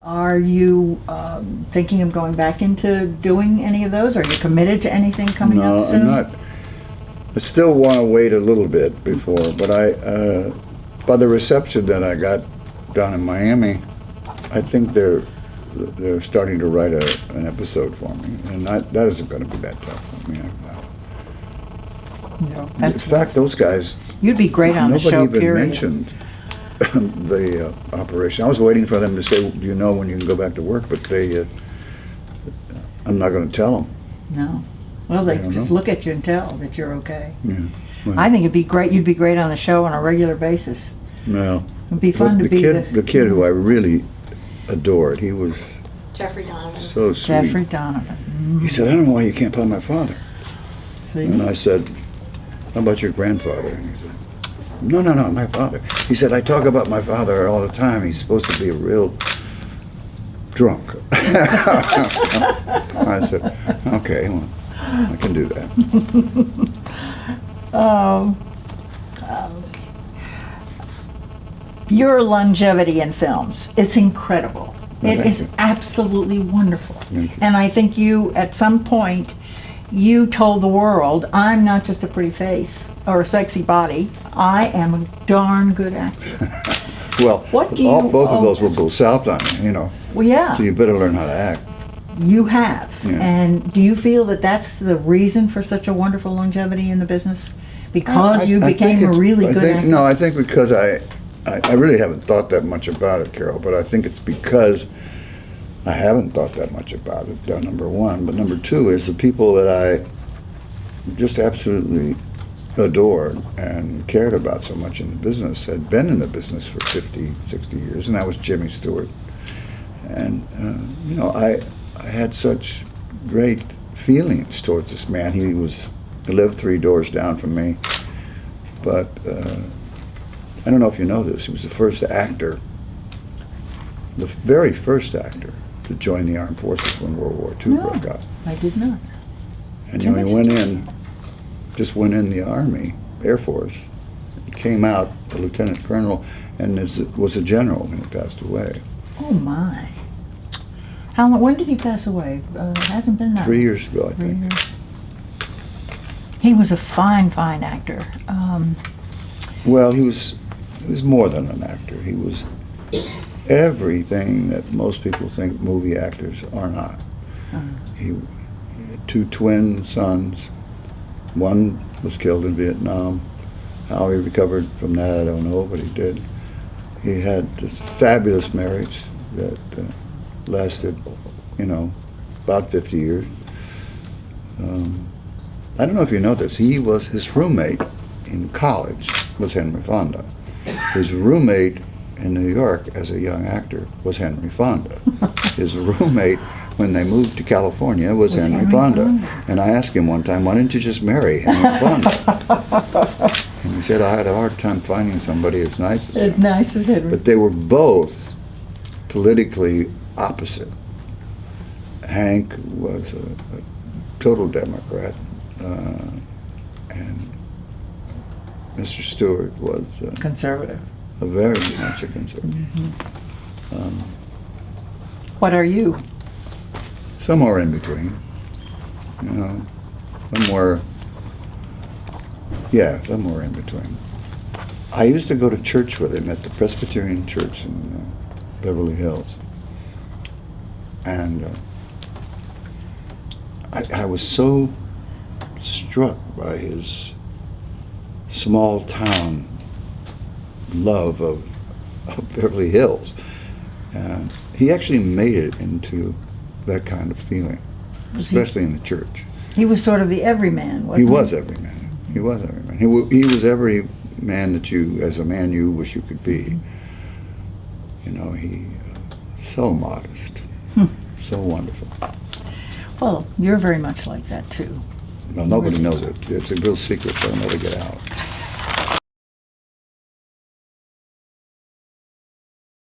Are you thinking of going back into doing any of those? Are you committed to anything coming No, up soon? I'm not. I still want to wait a little bit before, but by the reception that I got down in Miami, I think they're starting to write an episode for me, and that isn't going to be that tough for me. No, In fact, those guys, you'd be great on the show, nobody even period. mentioned the operation. I was waiting for them to say, "Do you know when you can go back to work?" But I'm not going to tell them. No. Well, they don't just know. look at you and tell that you're okay. Yeah. Well, I think it'd be great. You'd be great on the show on a regular basis. no. It'd be fun But to be the kid who I really adored, he was Jeffrey Donovan. so sweet. Jeffrey Donovan. He said, "I don't know why you can't play my father." See? And I said, "How about your grandfather?" And he said, No, my father. He said, "I talk about my father all the time. He's supposed to be a real drunk." I said, "Okay, well, I can do that." Your longevity in films, it's incredible. Well, It thank is you. absolutely wonderful. Thank you. And I think you, at some point, you told the world, I'm not just a pretty face or a sexy body, I am a darn good actor. Well, What do both you- of those will go south on me, you know. Well, yeah, So you better learn how to act. you have. Yeah. And do you feel that that's the reason for such a wonderful longevity in the business? Because you I think became a it's- really I good think- actor? No, I think because I really haven't thought that much about it, Carol, but I think it's because I haven't thought that much about it, number one. But number two is the people that I just absolutely adored and cared about so much in the business had been in the business for 50, 60 years, and that was Jimmy Stewart. And, you know, I had such great feelings towards this man. He lived 3 doors down from me, but I don't know if you know this, he was the first actor, the very first actor to join the armed forces when World War II No. broke out. I did not. And you know, Jimmy he went in the Army, Air Force, he came out a lieutenant colonel, and was a general when he passed away. Oh, my. How long, when did he pass away? It hasn't been that 3 long. years ago, I 3 think. years. He was a fine, fine actor. Well, he was more than an actor. He was everything that most people think movie actors are not. He had 2 twin sons. One was killed in Vietnam. How he recovered from that, I don't know, but he did. He had this fabulous marriage that lasted, you know, about 50 years. I don't know if you know this. His roommate in college was Henry Fonda. His roommate in New York as a young actor was Henry Fonda. His roommate when they moved to California was Henry Fonda. And I asked him one time, "Why didn't you just marry Henry Fonda?" And he said, "I had a hard time finding somebody as nice as As him." nice as Henry. But they were both politically opposite. Hank was a total Democrat, and Mr. Stewart was Conservative. a very much a conservative. What are you? Somewhere in between, you know, somewhere in between. I used to go to church with him at the Presbyterian Church in Beverly Hills, and I was so struck by his small town love of Beverly Hills. And he actually made it into that kind of feeling, especially in the church. He was sort of the everyman, wasn't he? He was every man. He was every man. He was every man that you, as a man, you wish you could be. You know, he so modest, so wonderful. Well, you're very much like that, too. Well, nobody knows it. It's a real secret, so I'll never get out.